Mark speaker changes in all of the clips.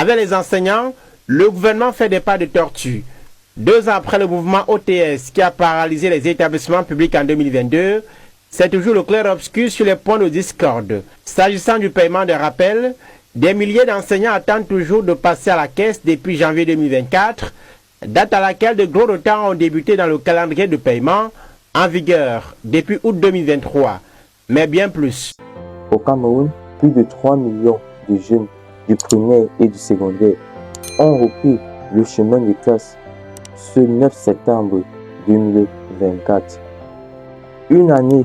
Speaker 1: Avec les enseignants, le gouvernement fait des pas de tortue. 2 ans après le mouvement OTS qui a paralysé les établissements publics en 2022, c'est toujours le clair-obscur sur les points de discorde. S'agissant du paiement des rappels, des milliers d'enseignants attendent toujours de passer à la caisse depuis janvier 2024, date à laquelle de gros retards ont débuté dans le calendrier de paiement en vigueur depuis août 2023, mais bien plus.
Speaker 2: Au Cameroun, plus de 3 millions de jeunes du primaire et du secondaire ont repris le chemin de classe ce 9 septembre 2024. Une année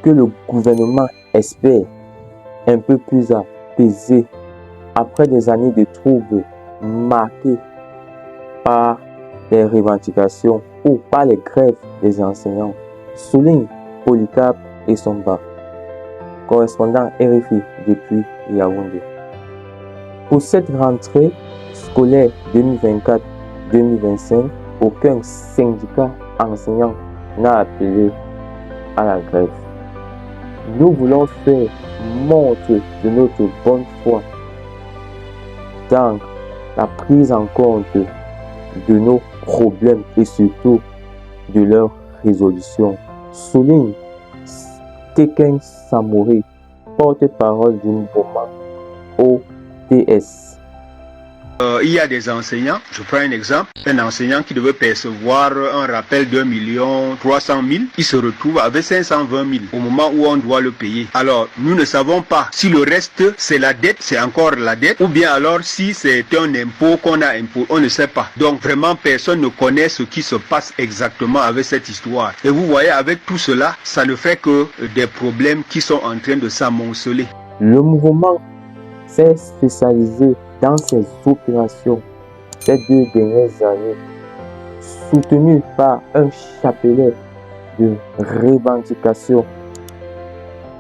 Speaker 2: que le gouvernement espère un peu plus apaisée après des années de troubles marquées par les revendications ou par les grèves des enseignants, souligne Polycarpe et Somba, correspondant RFI depuis Yaoundé. Pour cette rentrée scolaire 2024-2025, aucun syndicat enseignant n'a appelé à la grève. Nous voulons faire montre de notre bonne foi dans la prise en compte de nos problèmes et surtout de leur résolution, souligne Teken Samori, porte-parole du mouvement OTS.
Speaker 3: Il y a des enseignants, je prends un exemple, un enseignant qui devait percevoir un rappel d'1 300 000, il se retrouve avec 520 000 au moment où on doit le payer. Alors, nous ne savons pas si le reste c'est la dette, c'est encore la dette, ou bien alors si c'est un impôt qu'on a imposé, on ne sait pas. Donc vraiment personne ne connaît ce qui se passe exactement avec cette histoire. Et vous voyez, avec tout cela, ça ne fait que des problèmes qui sont en train de s'amonceler.
Speaker 2: Le mouvement s'est spécialisé dans ces opérations ces 2 dernières années, soutenu par un chapelet de revendications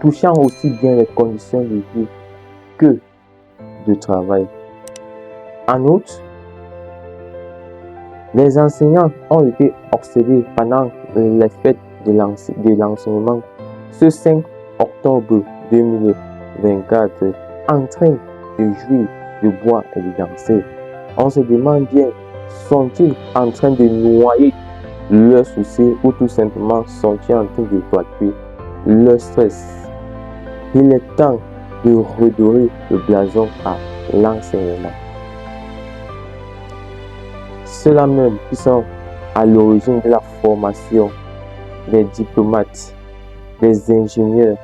Speaker 2: touchant aussi bien les conditions de vie que de travail. En outre, les enseignants ont été obsédés pendant les fêtes de l'enseignement ce 5 octobre 2024 en train de jouir, de boire et de danser. On se demande bien, sont-ils en train de noyer leurs soucis ou tout simplement sont-ils en train de évacuer leur stress? Il est temps de redorer le blason à l'enseignement. Ceux-là même qui sont à l'origine de la formation des diplomates, des ingénieurs,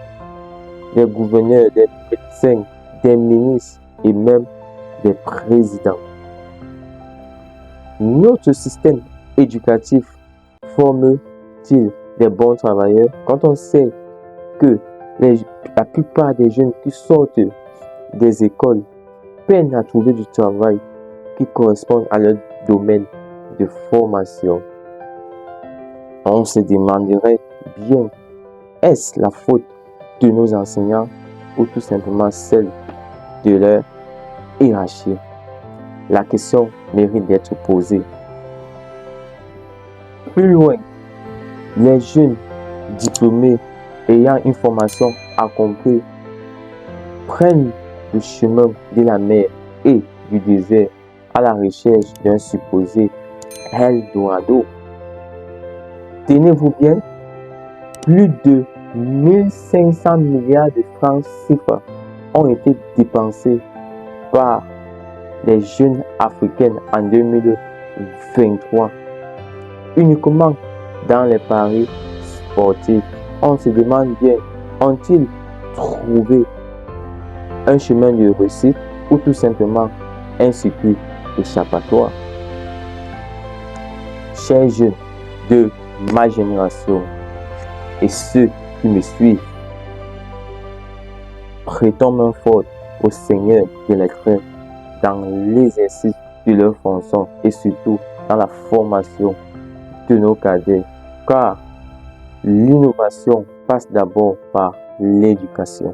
Speaker 2: des gouverneurs, des médecins, des ministres et même des présidents. Notre système éducatif forme-t-il des bons travailleurs quand on sait que la plupart des jeunes qui sortent des écoles peinent à trouver du travail qui correspond à leur domaine de formation? On se demanderait bien, est-ce la faute de nos enseignants ou tout simplement celle de leur hiérarchie? La question mérite d'être posée. Plus loin, les jeunes diplômés ayant une formation accomplie prennent le chemin de la mer et du désert à la recherche d'un supposé Eldorado. Tenez-vous bien, plus de 1500 milliards de francs CFA ont été dépensés par les jeunes africaines en 2023 uniquement dans les paris sportifs. On se demande bien, ont-ils trouvé un chemin de réussite ou tout simplement un circuit échappatoire? Chers jeunes de ma génération et ceux qui me suivent, prêtons main forte au Seigneur de l'Éternel dans l'exercice de leur fonction et surtout dans la formation de nos cadets, car l'innovation passe d'abord par l'éducation.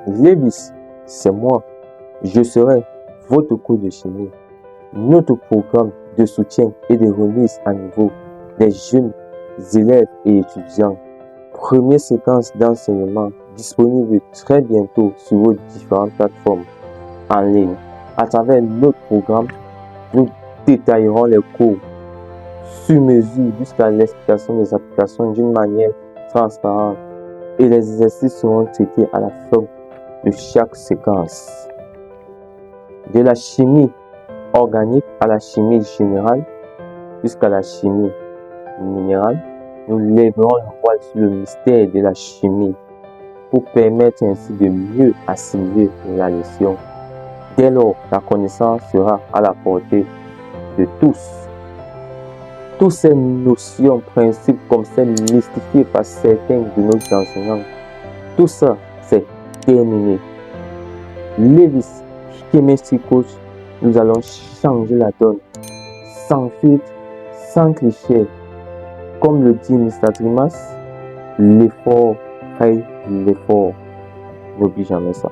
Speaker 2: Lévis, c'est moi. Je serai votre cours de chimie. Notre programme de soutien et de remise à niveau des jeunes élèves et étudiants. Première séquence d'enseignement disponible très bientôt sur vos différentes plateformes en ligne. À travers notre programme, nous détaillerons les cours sur mesure jusqu'à l'explication des applications d'une manière transparente et les exercices seront traités à la fin de chaque séquence. De la chimie organique à la chimie générale jusqu'à la chimie minérale, nous lèverons le voile sur le mystère de la chimie pour permettre ainsi de mieux assimiler la leçon. Dès lors, la connaissance sera à la portée de tous. Toutes ces notions, principes comme celles mystifiées par certains de nos enseignants, tout ça, c'est terminé. Levis Chemistry Coach, nous allons changer la donne, sans filtre, sans cliché. Comme le dit Mr. Trimas, l'effort paye l'effort. N'oublie jamais ça.